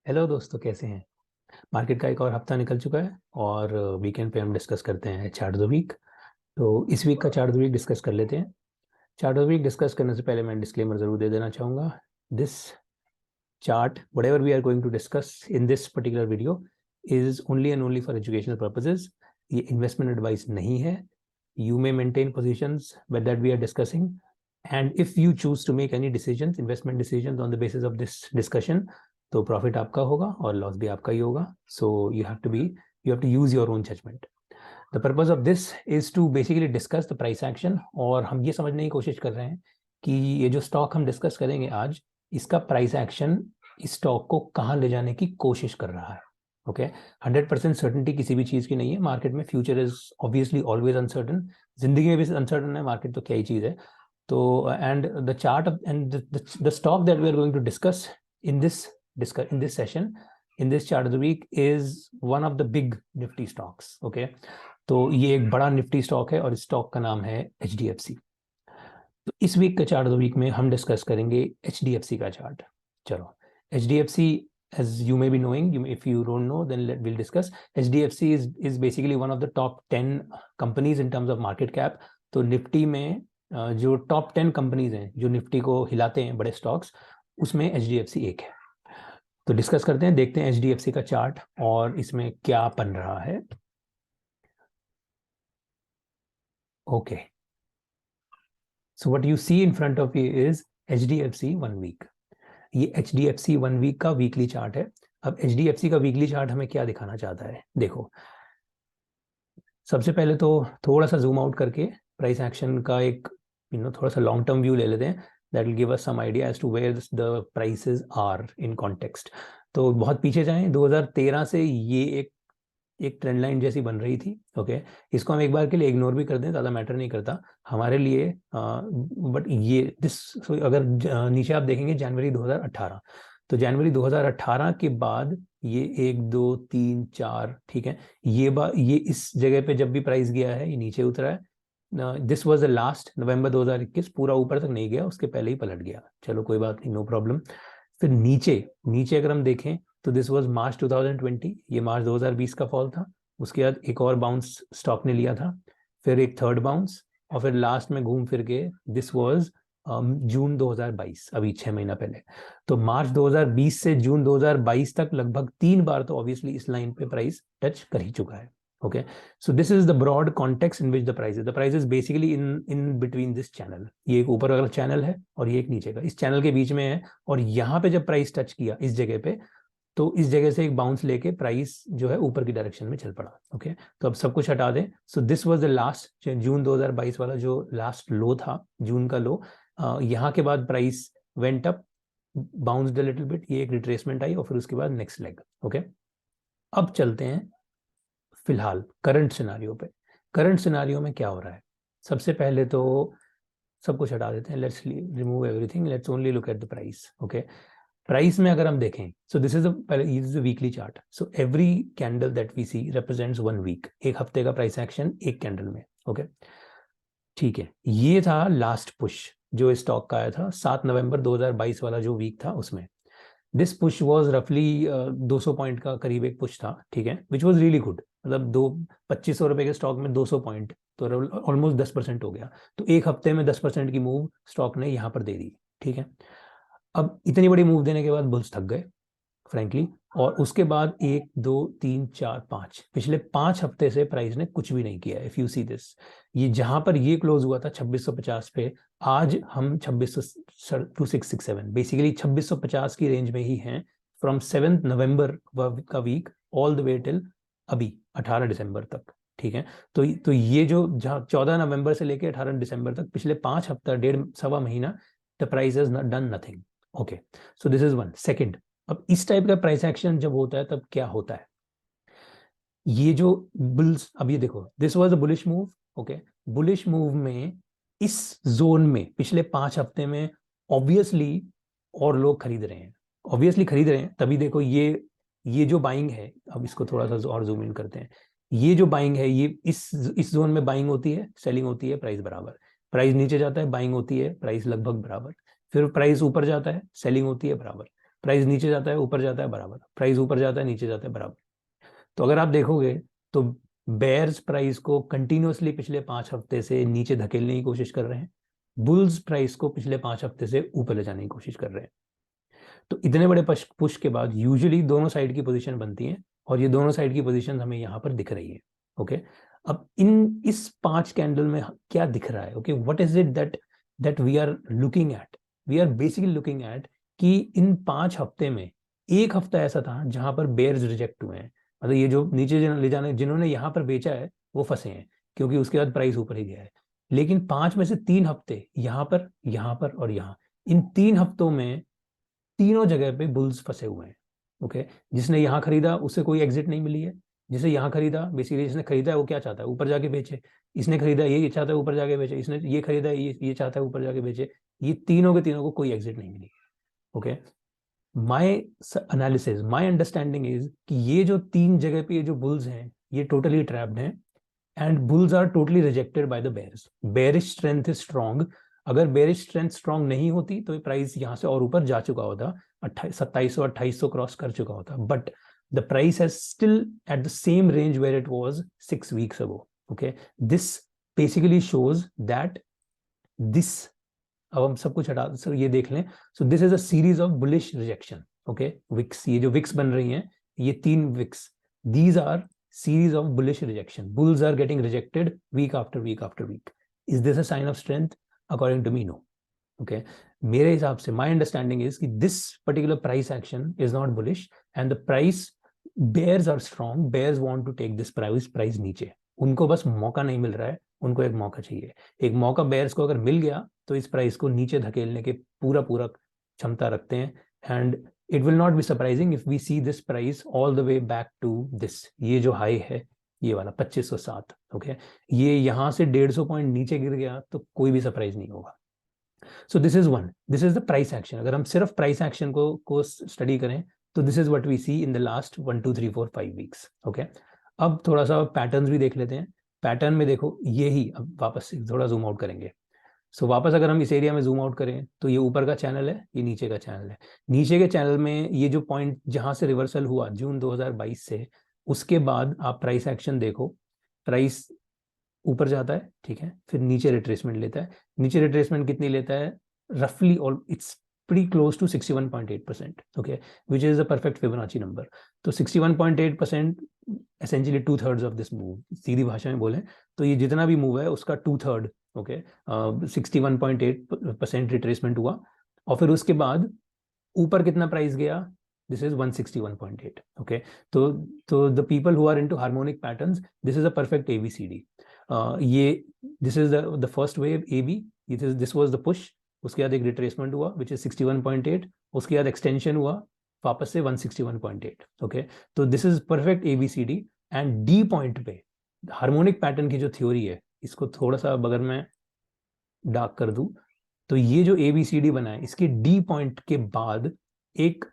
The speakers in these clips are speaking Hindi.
हेलो दोस्तों, कैसे हैं। मार्केट का एक और हफ्ता निकल चुका है और वीकेंड पे हम डिस्कस करते हैं चार्ट ऑफ द वीक। तो इस वीक का chart of the week discuss कर लेते हैं। Chart of the week discuss करने से पहले मैं डिस्क्लेमर जरूर दे देना चाहूँगा। This chart whatever we are going to discuss in this particular video is only and only for educational purposes. ये इन्वेस्टमेंट एडवाइस नहीं है। You may maintain positions with that we are discussing, and if you choose to make any decision, investment decision on the basis of this discussion, तो प्रॉफिट आपका होगा और लॉस भी आपका ही होगा। So you have to use your own judgement. The purpose of this is to basically discuss the price action, और हम ये समझने की कोशिश कर रहे हैं कि ये जो स्टॉक हम डिस्कस करेंगे आज, इसका प्राइस एक्शन इस स्टॉक को कहाँ ले जाने की कोशिश कर रहा है। ओके, 100% सर्टेनिटी किसी भी चीज की नहीं है मार्केट में। Future is obviously always uncertain. जिंदगी में भी अनसर्टन है, मार्केट तो क्या ही चीज है। तो and the chart and the stock that we are going to discuss in this session, in this chart of the week, is one of the big nifty stocks. Okay, तो ये एक बड़ा निफ्टी स्टॉक है और इस स्टॉक का नाम है HDFC। तो इस वीक के चार्ट ऑफ द वीक में हम डिस्कस करेंगे HDFC का चार्ट। चलो, HDFC, as you may be knowing, if you don't know, then we'll discuss. HDFC is basically one of the top 10 companies in terms of market cap. तो निफ्टी में जो टॉप 10 कंपनीज हैं जो निफ्टी को हिलाते हैं, बड़े स्टॉक्स, उसमें HDFC एक है। तो डिस्कस करते हैं, देखते हैं HDFC का चार्ट और इसमें क्या बन रहा है। Okay, so what you see in front of you is HDFC 1 week. ये HDFC 1 वीक का वीकली चार्ट है। अब HDFC का वीकली चार्ट हमें क्या दिखाना चाहता है, देखो। सबसे पहले तो थोड़ा सा जूम आउट करके प्राइस एक्शन का एक थोड़ा सा लॉन्ग टर्म व्यू ले लेते हैं। That will give us some idea as to where the prices are in context. तो बहुत पीछे जाएं, 2013 से ये एक ट्रेंड लाइन जैसी बन रही थी। ओके, इसको हम एक बार के लिए इग्नोर भी कर दें, ज़्यादा मैटर नहीं करता हमारे लिए। बट ये अगर नीचे आप देखेंगे जनवरी 2018, तो जनवरी 2018 के बाद ये 1 2 3 4, ठीक है, ये इस जगह पे जब भी प्राइस गया है ये नीचे उतरा है। दिस वाज द लास्ट नवंबर 2021, पूरा ऊपर तक नहीं गया, उसके पहले ही पलट गया। चलो कोई बात नहीं, नो प्रॉब्लम। फिर नीचे नीचे अगर हम देखें तो दिस वाज मार्च 2020, ये मार्च 2020 का फॉल था। उसके बाद एक और बाउंस स्टॉक ने लिया था, फिर एक थर्ड बाउंस, और फिर लास्ट में घूम फिर के दिस वाज जून 2022, अभी 6 महीना पहले। तो मार्च 2020 से जून 2022 तक लगभग 3 बार तो ऑब्वियसली इस लाइन पे प्राइस टच कर ही चुका है। Okay, so this is the broad context in which the price is basically in between this channel. ये एक ऊपर वाला चैनल है और ये एक नीचे का, इस चैनल के बीच में है। और यहाँ पे जब प्राइस टच किया इस जगह पे, तो इस जगह से एक बाउंस लेके प्राइस जो है ऊपर की डायरेक्शन में चल पड़ा। ओके, तो अब सब कुछ हटा दें। So this was the last June 2022 वाला जो लास्ट लो था, जून का लो। यहाँ के बाद price went up, bounced a little bit, ये एक रिट्रेसमेंट आई और फिर उसके बाद नेक्स्ट लेग। ओके, अब चलते हैं फिलहाल करंट सिनारियो पे। करंट सिनारियो में क्या हो रहा है, सबसे पहले तो सब कुछ हटा देते हैं। Let's remove everything, let's only look at the price. Okay, price में अगर हम देखें, so this is the weekly chart. So every candle that we see represents 1 week, एक हफ्ते का प्राइस एक्शन एक कैंडल में। ओके, ठीक है, ये था लास्ट पुश जो स्टॉक का आया था 7 नवंबर 2022 वाला जो वीक था उसमें। दिस पुश वाज रफली 200 पॉइंट का करीब एक पुश था, ठीक है, विच वाज रियली गुड। मतलब 2500 रुपए के स्टॉक में 200 पॉइंट, तो ऑलमोस्ट 10% हो गया। तो एक हफ्ते में 10% की मूव स्टॉक ने यहाँ पर दे दी, ठीक है। अब इतनी बड़ी मूव देने के बाद बुल्स थक गए फ्रेंकली, और उसके बाद 1 2 3 4 5 पिछले 5 हफ्ते से प्राइस ने कुछ भी नहीं किया। इफ यू सी दिस, ये जहां पर ये क्लोज हुआ था 2650 पे, आज हम 2667, बेसिकली 2650 की रेंज में ही हैं फ्रॉम 7 नवंबर का week all the way till अभी 18 दिसंबर तक, ठीक है। तो ये जो जहां 14 नवंबर से लेकर 18 दिसंबर तक, पिछले 5 हफ्ता, डेढ़ सवा महीना, the price has done nothing. Okay, so this is one. Second, अब इस टाइप का प्राइस एक्शन जब होता है तब क्या होता है, ये जो बुल्स, अब ये देखो, this was a bullish move. Okay, bullish move में इस जोन में पिछले 5 हफ्ते में ऑब्वियसली और लोग खरीद रहे हैं, ऑब्वियसली खरीद रहे हैं। तभी देखो ये जो बाइंग है, अब इसको थोड़ा सा और जूम इन करते हैं। ये जो बाइंग है, ये इस जोन में बाइंग होती है, सेलिंग होती है, प्राइस बराबर। प्राइस नीचे जाता है, बाइंग होती है, प्राइस लगभग बराबर। फिर प्राइस ऊपर जाता है, सेलिंग होती है, बराबर। प्राइस नीचे जाता है ऊपर जाता है बराबर, प्राइस ऊपर जाता है नीचे जाता है बराबर। तो अगर आप देखोगे तो बेयर्स प्राइस को कंटिन्यूअसली पिछले 5 हफ्ते से नीचे धकेलने की कोशिश कर रहे हैं, बुल्स प्राइस को पिछले 5 हफ्ते से ऊपर ले जाने की कोशिश कर रहे हैं। तो इतने बड़े पुश के बाद यूजुअली दोनों साइड की पोजीशन बनती है, और ये दोनों साइड की पोजीशन हमें यहाँ पर दिख रही है। ओके, अब इस 5 कैंडल में क्या दिख रहा है? Okay, what is it that we are looking at? We are basically looking at कि इन 5 हफ्ते में एक हफ्ता ऐसा था जहां पर बेयर्स रिजेक्ट हुए हैं, मतलब ये जो नीचे ले जाने जिन्होंने यहाँ पर बेचा है वो फंसे हैं, क्योंकि उसके बाद प्राइस ऊपर ही गया है। लेकिन 5 में से 3 हफ्ते यहाँ पर और यहाँ, इन 3 हफ्तों में तीनों जगह पे बुल्स फंसे हुए हैं। ओके, जिसने यहाँ खरीदा उससे कोई एग्जिट नहीं मिली है, जिसे यहाँ खरीदा बेसिकली जिसने खरीदा है वो क्या चाहता है? ऊपर जाके बेचे। इसने खरीदा ये चाहता है ऊपर जाके बेचे, इसने ये खरीदा ये चाहता है ऊपर जाके बेचे। ये तीनों के तीनों को कोई एग्जिट नहीं मिली। Okay, my analysis, my understanding is कि ये जो 3 जगह पे ये जो बुल्स हैं ये टोटली ट्रैप्ड हैं, and bulls are totally rejected by the bears. Bearish strength is strong. अगर बेयरिश स्ट्रेंथ स्ट्रॉन्ग नहीं होती तो ये प्राइस यहाँ से और ऊपर जा चुका होता, 2700-2800 क्रॉस कर चुका होता, but the price has still at the same range where it was 6 weeks ago. Okay, this basically shows that this, अब हम सब कुछ हटा सर ये देख लें, so this is a series of bullish rejection. Okay, wicks, ये जो विक्स बन रही हैं ये 3 wicks, these are series of bullish rejection. Bulls are getting rejected week after week after week. Is this a sign of strength? According to me, no. Okay, मेरे हिसाब से my understanding is कि this particular price action is not bullish, and the price bears are strong. Bears want to take this price नीचे, उनको बस मौका नहीं मिल रहा है, उनको एक मौका चाहिए। एक मौका बेयर्स को अगर मिल गया तो इस प्राइस को नीचे धकेलने के पूरा क्षमता रखते हैं, and it will not be surprising if we see this price all the way back to this, ये जो हाई है ये वाला 2507। ओके, ये यहां से 150 पॉइंट नीचे गिर गया तो कोई भी सरप्राइज नहीं होगा। So this is the price action. अगर हम सिर्फ प्राइस एक्शन को स्टडी करें तो this is what we see in the last 1 2 3 4 5 weeks. Okay, अब थोड़ा सा पैटर्न्स भी देख लेते हैं। पैटर्न में देखो ये ही, अब वापस से थोड़ा जूम आउट करेंगे। सो वापस अगर हम इस एरिया में जूम आउट करें तो ये ऊपर का चैनल है, ये नीचे का चैनल है। नीचे के चैनल में ये जो पॉइंट जहां से रिवर्सल हुआ जून 2022 से, उसके बाद आप प्राइस एक्शन देखो, प्राइस ऊपर जाता है, ठीक है, फिर नीचे रिट्रेसमेंट लेता है। नीचे रिट्रेसमेंट कितनी लेता है? रफली, और it's pretty close to 61.8%, okay, which is a perfect Fibonacci number. तो 61.8% essentially 2/3 of this move, सीधी भाषा में बोले तो ये जितना भी मूव है उसका 2/3, ओके, 61.8% रिट्रेसमेंट हुआ, और फिर उसके बाद ऊपर कितना प्राइस गया? This is 161.8। ओके, तो the people who are into harmonic patterns, this is a perfect ABCD. ये this is the first wave AB, this was the push, उसके बाद एक रिट्रेसमेंट हुआ विच इज 61.8, उसके बाद एक्सटेंशन हुआ वापस से 161.8। ओके, तो this is perfect A B C D. And D point पे हार्मोनिक पैटर्न की जो थ्योरी है, इसको थोड़ा सा अगर मैं डार्क कर दूं तो ये जो एबीसीडी बना है इसके डी पॉइंट के बाद एक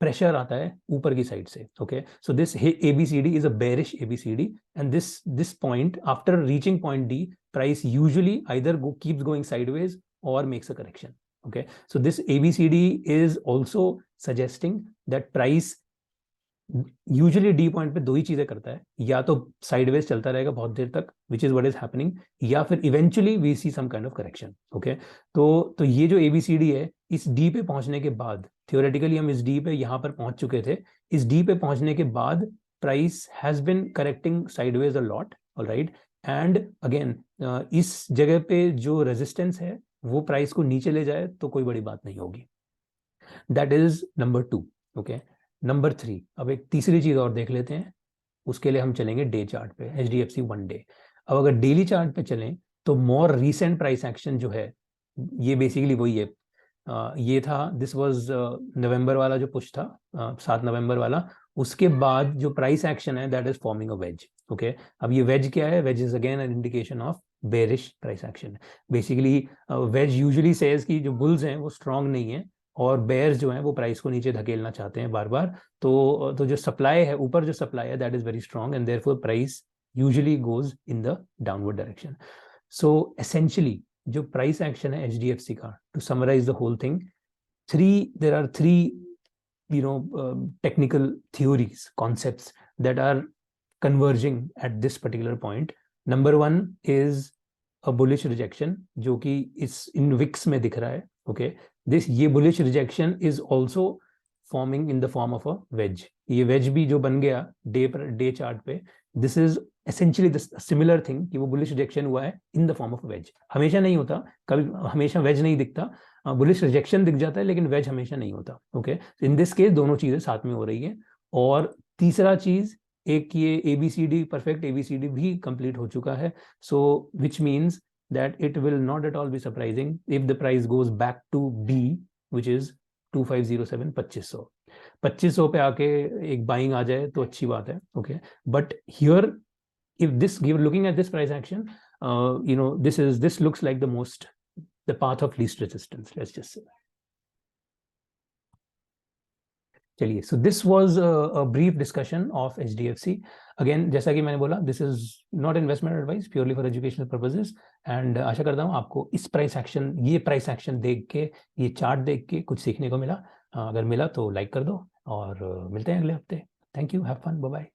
प्रेशर आता है ऊपर की साइड से। Okay, so this ABCD is a bearish ABCD, and this point after reaching point D, price usually either keeps going sideways और makes a correction. Okay, so this ABCD is also suggesting that price usually D point पे 2 ही चीजें करता है, या तो साइडवेज चलता रहेगा बहुत देर तक which is what is happening, या फिर eventually we see some kind of correction. Okay, तो ये जो एबीसीडी है, इस डी पे पहुंचने के बाद थियोरेटिकली हम इस डी पे यहां पर पहुंच चुके थे, इस डी पे पहुंचने के बाद price has been correcting sideways a lot, alright, and again इस जगह पे जो रेजिस्टेंस है वो प्राइस को नीचे ले जाए तो कोई बड़ी बात नहीं होगी। That is number 2। Okay, number 3, अब एक तीसरी चीज और देख लेते हैं, उसके लिए हम चलेंगे डे चार्ट पे, HDFC 1 डे। अब अगर डेली चार्ट पे चलें तो मोर रीसेंट प्राइस एक्शन जो है ये बेसिकली वही है, ये था, दिस वाज नवंबर वाला जो पुश था, 7 नवंबर वाला, उसके बाद जो प्राइस एक्शन है that is forming a wedge. Okay, अब ये वेज क्या है? Wedge is again an indication of bearish price action. Basically wedge usually says कि जो बुल्स हैं वो स्ट्रांग नहीं है और बेयर्स जो हैं वो प्राइस को नीचे धकेलना चाहते हैं बार बार। तो जो सप्लाई है, ऊपर जो सप्लाई है that is very strong, and therefore price usually goes in the downward direction. So essentially जो प्राइस एक्शन है HDFC का, to summarise the whole thing, there are three technical theories, concepts that are converging at this particular point. Number one is a bullish rejection, जो कि इस in wicks में दिख रहा है. Okay, ये bullish rejection is also forming in the form of a wedge. ये wedge भी जो बन गया डे चार्ट पे, this is essentially the similar thing कि वो bullish rejection हुआ है in the form of a wedge. हमेशा नहीं होता, कभी हमेशा wedge नहीं दिखता, बुलिश रिजेक्शन दिख जाता है लेकिन वेज हमेशा नहीं होता. ओके, इन दिस केस दोनों चीजें साथ में हो रही है. और तीसरा चीज, एक ये एबीसीडी, परफेक्ट एबीसीडी भी कंप्लीट हो चुका है. So which means that it will not at all be surprising if the price goes back to B, which is 2507, 2500 पे आके एक बाइंग आ जाए तो अच्छी बात है. Okay, but here if this, looking at this price action, this looks like the path of least resistance, let's just say. चलिए, so this was a brief discussion of HDFC. Again, जैसा कि मैंने बोला, this is not investment advice, purely for educational purposes. And आशा करता हूँ आपको इस ये प्राइस एक्शन देख के, ये चार्ट देख के कुछ सीखने को मिला. अगर मिला तो लाइक कर दो और मिलते हैं अगले हफ्ते. Thank you, have fun, bye bye.